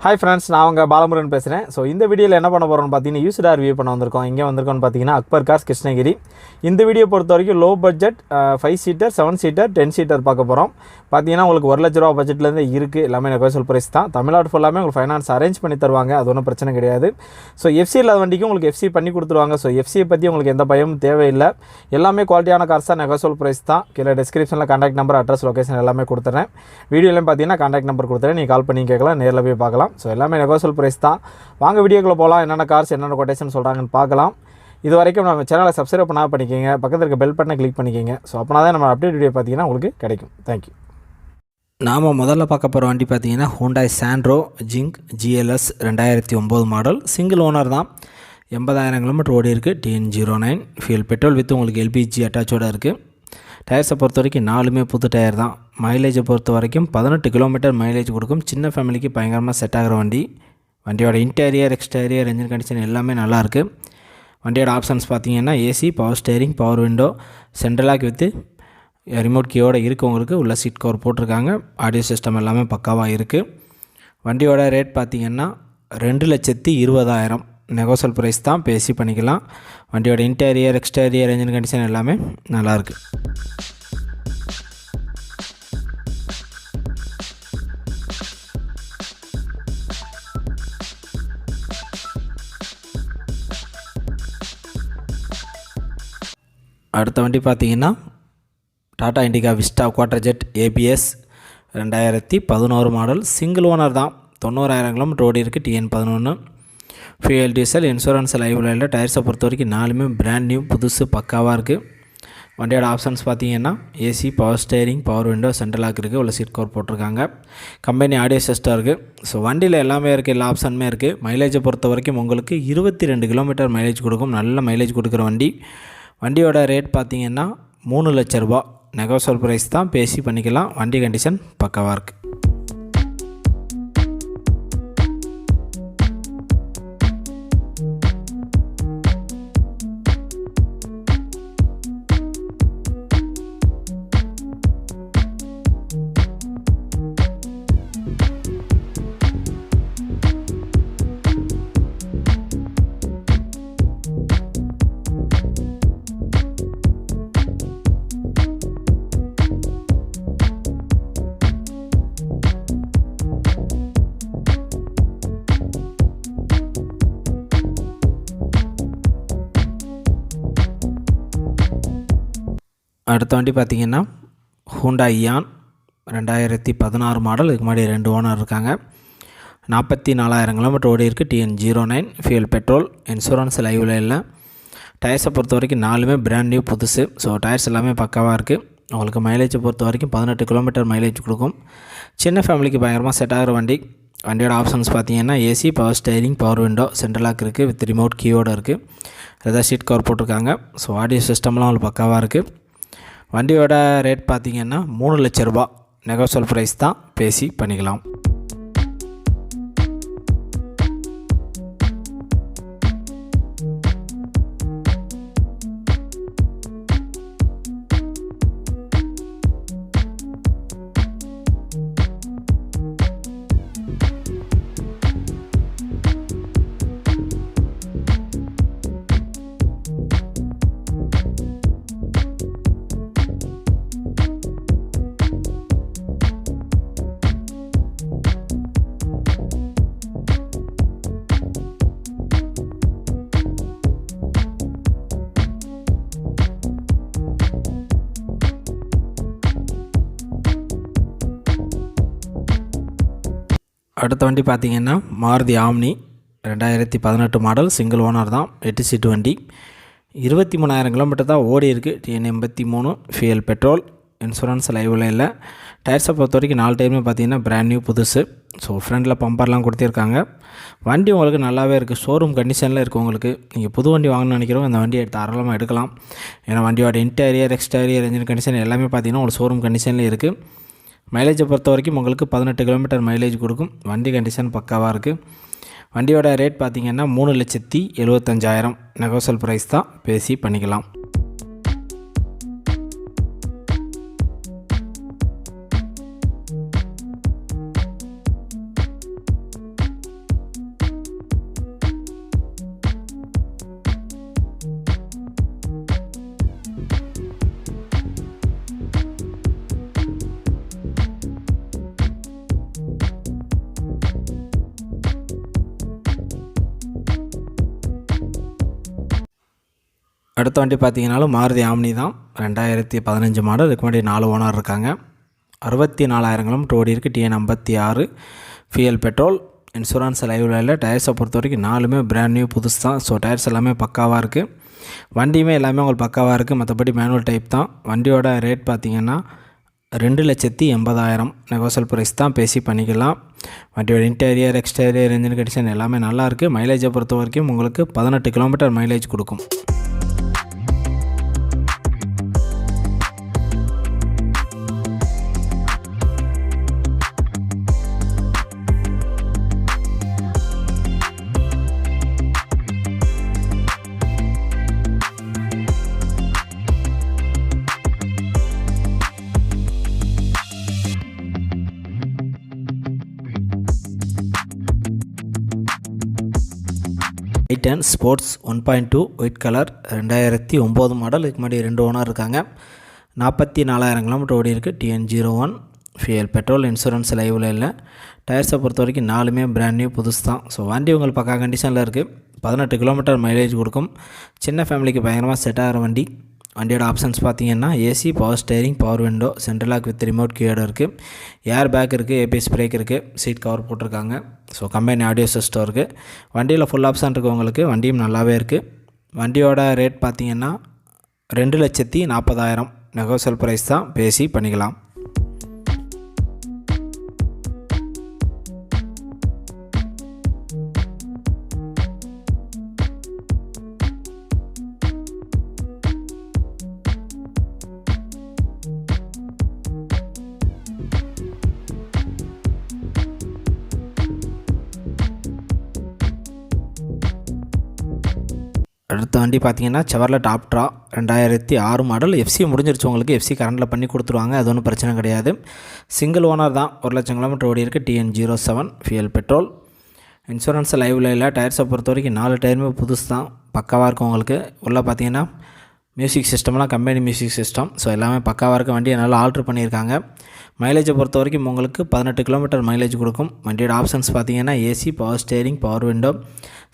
Hi friends, நான் உங்கள் பாலமுருகன் பேசுகிறேன். ஸோ இந்த வீடியோவில் என்ன பண்ண போகிறோம்னு பார்த்தீங்கன்னா யூஸ்டாக ரிவ்யூ பண்ண வந்திருக்கோம். இங்கே வந்திருக்கோன்னு பார்த்தீங்கன்னா அக்பர் கார்ஸ் கிருஷ்ணகிரி. இந்த வீடியோ பொறுத்த வரைக்கும் low budget 5 seater 7 seater 10 seater பார்க்க போகிறோம். பார்த்தீங்கன்னா உங்களுக்கு 1 லட்ச ரூபா பட்ஜெட்லேருந்து இருக்குது. எல்லாமே நெகோஷியல் ப்ரைஸ் தான். தமிழ்நாடு ஃபுல்லாமே உங்களுக்கு ஃபைனான்ஸ் அரேஞ்ச் பண்ணி தருவாங்க. அது ஒன்றும் பிரச்சனை கிடையாது. ஸோ எஃப்சி இல்லாத வண்டிக்கும் உங்களுக்கு எஃப்சி பண்ணி கொடுத்துருவாங்க. ஸோ எஃப்சியை பற்றி உங்களுக்கு எந்த பயமும் தேவையில்லை. எல்லாமே குவாலிட்டியான கார்ஸ் தான், நெகோஷியல் ப்ரைஸ் தான். கீழே டிஸ்கிரிப்ஷனில் கான்டாக்ட் நம்பர், அட்ரஸ், லொகேஷன் எல்லாமே கொடுத்துறேன். வீடியோலையும் பார்த்தீங்கன்னா கான்டாக்ட் நம்பர் கொடுத்துறேன். நீங்கள் கால் பண்ணி கேட்கலாம், நேரில் போய் பார்க்கலாம். ஸோ எல்லாமே நெகோஷியல் ப்ரைஸ் தான். வாங்க வீடியோக்குள்ளே போகலாம். என்னென்ன கார்ஸ் என்னென்ன கொட்டேஷன் சொல்கிறாங்கன்னு பார்க்கலாம். இது வரைக்கும் நம்ம சேனலை சப்ஸ்கிரைப் பண்ணால் பண்ணிக்கோங்க. பக்கத்தில் இருக்க பெல் பட்டனை கிளிக் பண்ணிக்கோங்க. ஸோ அப்போனா தான் நம்ம அப்டேட் வீடியோ பார்த்தீங்கன்னா உங்களுக்கு கிடைக்கும். தேங்க்யூ. நாம் முதல்ல பார்க்க போகிற வண்டி பார்த்தீங்கன்னா Hyundai Santro zinc GLS 2009 model. Single owner தான். 80,000 கிலோமீட்டர் ஓடி இருக்குது. TN09 ஃபியூல் பெட்ரோல் வித் உங்களுக்கு LPG அட்டாச்சோடு இருக்குது. டயர்ஸை பொறுத்த வரைக்கும் 4மே புது டயர் தான். மைலேஜை பொறுத்த வரைக்கும் 18 கிலோமீட்டர் மைலேஜ் கொடுக்கும். சின்ன ஃபேமிலிக்கு பயங்கரமாக செட் ஆகிற வண்டி. வண்டியோட இன்டீரியர், எக்ஸ்டீரியர், என்ஜின் கண்டிஷன் எல்லாமே நல்லாயிருக்கு. வண்டியோட ஆப்ஷன்ஸ் பார்த்தீங்கன்னா AC, power steering, power window, central lock with remote கீயோடு இருக்குது. உங்களுக்கு உள்ள சீட் கவர் போட்டிருக்காங்க. ஆடியோ சிஸ்டம் எல்லாமே பக்காவாக இருக்குது. வண்டியோட ரேட் பார்த்திங்கன்னா 2,20,000 நெகோஷியல் ப்ரைஸ் தான், பேசி பண்ணிக்கலாம். வண்டியோட இன்டீரியர், எக்ஸ்டீரியர், என்ஜின் கண்டிஷன் எல்லாமே நல்லாயிருக்கு. அடுத்த வண்டி பார்த்தீங்கன்னா Tata Indica Vista Quadrajet ABS 2011 model. Single owner தான். 90,000 கிலோமீட்டர் ஓடி இருக்குது. TN11 fuel diesel. இன்சூரன்ஸ் லைவில் இல்லை. டயர்ஸை பொறுத்த வரைக்கும் 4மே பிராண்ட் நியூ, புதுசு, பக்காவாக இருக்குது. வண்டியோட ஆப்ஷன்ஸ் பார்த்தீங்கன்னா AC, power steering, power window, central lock இருக்குது. உள்ள சீட் கவர் போட்டிருக்காங்க. கம்பெனி ஆடியோ சிஸ்டம் இருக்குது. ஸோ வண்டியில் எல்லாமே இருக்குது, எல்லா ஆப்ஷனுமே இருக்குது. மைலேஜை பொறுத்த வரைக்கும் உங்களுக்கு 22 கிலோமீட்டர் மைலேஜ் கொடுக்கும். நல்ல மைலேஜ் கொடுக்குற வண்டி. வண்டியோட ரேட் பார்த்திங்கன்னா 3 லட்ச ரூபா நெகோஷியல் ப்ரைஸ் தான், பேசி பண்ணிக்கலாம். வண்டி கண்டிஷன் பக்காவாக இருக்குது. அடுத்த வண்டி பார்த்திங்கன்னா ஹூண்டாய் இயான் 2016 மாடல். இதுக்கு முன்னாடி 2 ஓனர் இருக்காங்க. 44,000 கிலோமீட்டர் ஓடி இருக்குது. TN09 fuel petrol. இன்சூரன்ஸ் லைவில் இல்லை. டயர்ஸை பொறுத்த வரைக்கும் 4மே பிராண்ட் நியூ, புதுசு. ஸோ டயர்ஸ் எல்லாமே பக்காவாக இருக்குது. உங்களுக்கு மைலேஜை பொறுத்த வரைக்கும் 18 கிலோமீட்டர் மைலேஜ் கொடுக்கும். சின்ன ஃபேமிலிக்கு பயங்கரமாக செட் ஆகிற வண்டி. வண்டியோட ஆப்ஷன்ஸ் பார்த்தீங்கன்னா AC, power steering, power window, central lock இருக்குது. வித் ரிமோட் கீயோடு இருக்குது. ஏதாவது சீட் கவர் போட்டிருக்காங்க. ஸோ ஆடியோ சிஸ்டம்லாம் உங்களுக்கு பக்காவாக இருக்குது. வண்டியோட ரேட் பார்த்திங்கன்னா 3 லட்ச ரூபா நெகோஷியல் ப்ரைஸ் தான், பேசி பண்ணிக்கலாம். அடுத்த வண்டி பார்த்திங்கன்னா Maruti omni 2018 model. Single owner தான். 8 சீட்டு வண்டி. 23,000 கிலோமீட்டர் தான் ஓடி இருக்குது. TN83 fuel petrol. இன்சூரன்ஸ் லைவில் இல்லை. டயர்ஸை பொறுத்த வரைக்கும் 4 டயருமே பார்த்திங்கன்னா பிராண்ட் நியூ, புதுசு. ஸோ ஃப்ரண்டில் பம்பர்லாம் கொடுத்துருக்காங்க. வண்டி உங்களுக்கு நல்லாவே இருக்குது. ஷோரூம் கண்டிஷனில் இருக்குது. உங்களுக்கு நீங்கள் புது வண்டி வாங்கணும்னு நினைக்கிறோம், இந்த வண்டியை தாராளமாக எடுக்கலாம். ஏன்னா வண்டியோட இன்டீரியர், எக்ஸ்டீரியர், என்ஜின் கண்டிஷன் எல்லாமே பார்த்திங்கன்னா உங்களுக்கு ஷோரூம் கண்டிஷனில் இருக்குது. மைலேஜை பொறுத்த வரைக்கும் உங்களுக்கு 18 கிலோமீட்டர் மைலேஜ் கொடுக்கும். வண்டி கண்டிஷன் பக்காவாக இருக்குது. வண்டியோட ரேட் பார்த்திங்கன்னா 3,75,000 நெகோஷியல் ப்ரைஸ் தான், பேசி பண்ணிக்கலாம். அடுத்த வண்டி பார்த்தீங்கன்னாலும் மாருதி ஆம்னி தான், 2015 மாடல். இதுக்கு முன்னாடி 4 ஓனர் இருக்காங்க. 64,000 கிலோமீட்டர் ஓடி இருக்குது. TN 56, ஃபியல் பெட்ரோல், இன்சூரன்ஸ் லைவில் இல்லை. டயர்ஸை பொறுத்த வரைக்கும் 4மே பிராண்ட் நியூ புதுசு தான். ஸோ டயர்ஸ் எல்லாமே பக்காவாக இருக்குது. வண்டியுமே எல்லாமே உங்களுக்கு பக்காவாக இருக்குது. மற்றபடி மேனுவல் டைப் தான். வண்டியோட ரேட் பார்த்திங்கன்னா 2,80,000 நெகோசியல் ப்ரைஸ் தான், பேசி பண்ணிக்கலாம். வண்டியோட இன்டீரியர், எக்ஸ்டீரியர், இன்ஜின் கண்டிஷன் எல்லாமே நல்லாயிருக்கு. மைலேஜை பொறுத்த வரைக்கும் உங்களுக்கு 18 கிலோமீட்டர் மைலேஜ் கொடுக்கும். i10 sports 1.2 white colour, 2009 model. இதுக்கு முன்னாடி 2 ஓனர் இருக்காங்க. 44,000 கிலோமீட்டர் ஓடி இருக்குது. TN 01, ஃபியல் பெட்ரோல், இன்சூரன்ஸ் லைவில் இல்லை. டயர்ஸை பொறுத்த வரைக்கும் 4மே பிராண்ட் நியூ புதுசு தான். ஸோ வண்டி உங்களுக்கு பக்கா கண்டிஷனில் இருக்குது. 18 கிலோமீட்டர் மைலேஜ் கொடுக்கும். சின்ன ஃபேமிலிக்கு பயங்கரமாக செட் ஆகிற வண்டி. வண்டியோட ஆப்ஷன்ஸ் பார்த்தீங்கன்னா AC, power steering, power window, central lock with remote கீயோடு இருக்குது. ஏர் பேக் இருக்குது, ABS பிரேக் இருக்குது, சீட் கவர் போட்டிருக்காங்க. ஸோ கம்பெனி ஆடியோ சிஸ்டம் இருக்குது. வண்டியில் ஃபுல் ஆப்ஷன் இருக்குது உங்களுக்கு. வண்டியும் நல்லாவே இருக்குது. வண்டியோட ரேட் பார்த்தீங்கன்னா 2,40,000 நெகோசியல் ப்ரைஸ் தான், பேசி பண்ணிக்கலாம். அடுத்த வண்டி பார்த்தீங்கன்னா செவர்லெட் ஆப்ட்ரா, 2006 மாடல். FC முடிஞ்சிருச்சு உங்களுக்கு. FC கரண்டில் பண்ணி கொடுத்துருவாங்க, அது ஒன்றும் பிரச்சனை கிடையாது. சிங்கிள் ஓனர் தான். 1,00,000 கிலோமீட்டர் ஓடி இருக்குது. TN 07, ஃபியல் பெட்ரோல், இன்சூரன்ஸ் லைவில் இல்லை. டயர்ஸை பொறுத்த வரைக்கும் 4 டயருமே புதுசு தான், பக்காவாக இருக்கும் உங்களுக்கு. உள்ளே பார்த்தீங்கன்னா மியூசிக் சிஸ்டம்லாம் கம்பெனி மியூசிக் சிஸ்டம். ஸோ எல்லாமே பக்காவாக இருக்க. வண்டியை நல்லா ஆல்ட்ரு பண்ணியிருக்காங்க. மைலேஜை பொறுத்த வரைக்கும் உங்களுக்கு 18 கிலோமீட்டர் மைலேஜ் கொடுக்கும். வண்டியோட ஆப்ஷன்ஸ் பார்த்தீங்கன்னா AC, power steering, power window,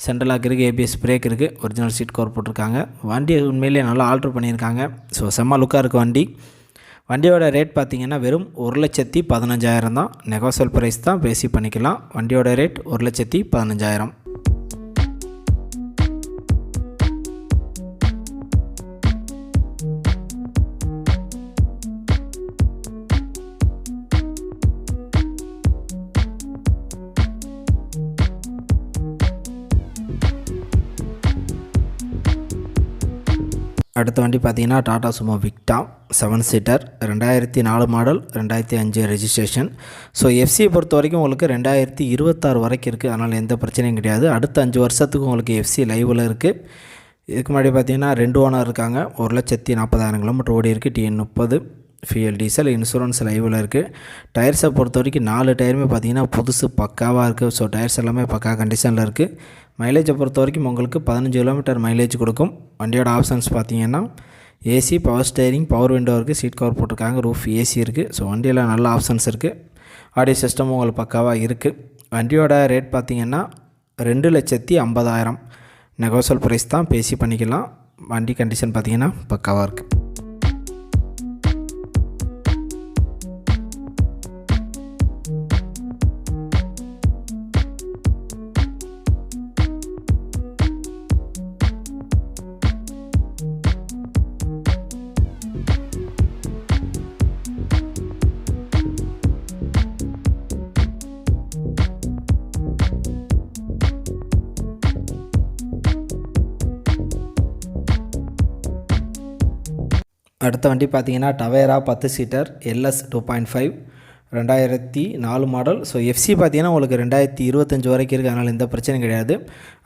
central lock இருக்குது, ABS பிரேக் இருக்குது, ஒரிஜினல் சீட் கவர் போட்டிருக்காங்க. வண்டியை உண்மையிலேயே நல்லா ஆல்ட்ரு பண்ணியிருக்காங்க. ஸோ செம்ம லுக்காக இருக்குது வண்டி. வண்டியோட ரேட் பார்த்திங்கன்னா வெறும் 1,15,000 தான். நெகோசியல் ப்ரைஸ் தான், பேசி பண்ணிக்கலாம். வண்டியோட ரேட் 1,15,000. அடுத்த வண்டி பார்த்தீங்கன்னா Tata Sumo Victa 7 seater, 2004 model, 2005 registration. So எஃப்சியை பொறுத்த வரைக்கும் உங்களுக்கு 2026 வரைக்கும் இருக்குது. அதனால் எந்த பிரச்சனையும் கிடையாது. அடுத்த 5 வருஷத்துக்கு உங்களுக்கு எஃப்சி லைவில் இருக்குது. இதுக்கு முன்னாடி பார்த்தீங்கன்னா 2 ஓனர் இருக்காங்க. 1,40,000 கிலோமீட்டர் ஓடி இருக்குது. TN 30, ஃபியல் டீசல், இன்சூரன்ஸ் லைவில் இருக்குது. டயர்ஸை பொறுத்த வரைக்கும் 4 டயருமே பார்த்தீங்கன்னா புதுசு பக்காவாக இருக்குது. ஸோ டயர்ஸ் எல்லாமே பக்கா கண்டிஷனில் இருக்குது. மைலேஜை பொறுத்த வரைக்கும் உங்களுக்கு 15 கிலோமீட்டர் மைலேஜ் கொடுக்கும். வண்டியோட ஆப்ஷன்ஸ் பார்த்தீங்கன்னா AC, power steering, power window இருக்குது, சீட் கவர் போட்டிருக்காங்க, ரூஃப் ஏசி இருக்குது. ஸோ வண்டியில் நல்ல ஆப்ஷன்ஸ் இருக்குது. ஆடியோ சிஸ்டமும் உங்களுக்கு பக்காவாக இருக்குது. வண்டியோட ரேட் பார்த்திங்கன்னா 2,50,000 நெகோசியல் ப்ரைஸ் தான், பேசி பண்ணிக்கலாம். வண்டி கண்டிஷன் பார்த்திங்கன்னா பக்காவாக இருக்குது. அடுத்த வண்டி பார்த்தீங்கன்னா Tavera 10 seater LS 2.5 2004 model. So FC பார்த்தீங்கன்னா உங்களுக்கு 2025 வரைக்கும் இருக்குது. அதனால் எந்த பிரச்சனையும் கிடையாது.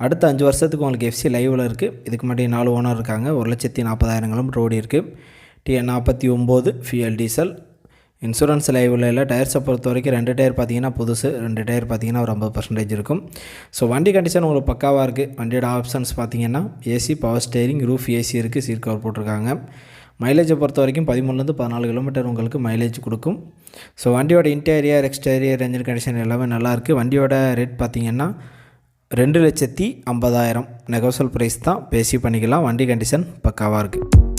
அடுத்த 5 வருஷத்துக்கு உங்களுக்கு எஃப்சி லைவில் இருக்குது. இதுக்கு முன்னாடி 4 ஓனர் இருக்காங்க. 1,40,000 கிலோமீட்டர் ஓடி இருக்குது. TN 49, ஃபியல் டீசல், இன்சூரன்ஸ் லைவில் இல்லை. டயர்ஸை பொறுத்த வரைக்கும் 2 டயர் பார்த்தீங்கன்னா புதுசு, 2 டயர் பார்த்தீங்கன்னா ஒரு 50% இருக்கும். ஸோ வண்டி கண்டிஷன் உங்களுக்கு பக்காவாக இருக்குது. வண்டியோட ஆப்ஷன்ஸ் பார்த்தீங்கன்னா AC, power steering, roof AC இருக்குது, சீட் கவர் போட்டிருக்காங்க. மைலேஜை பொறுத்த வரைக்கும் 13 to 14 கிலோமீட்டர் உங்களுக்கு மைலேஜ் கொடுக்கும். ஸோ வண்டியோட இன்டீரியர், எக்ஸ்டீரியர், என்ஜின் கண்டிஷன் எல்லாமே நல்லாயிருக்கு. வண்டியோட ரேட் பார்த்திங்கன்னா 2,50,000 நெகோசியல் ப்ரைஸ் தான், பேசி பண்ணிக்கலாம். வண்டி கண்டிஷன் பக்காவாக இருக்குது.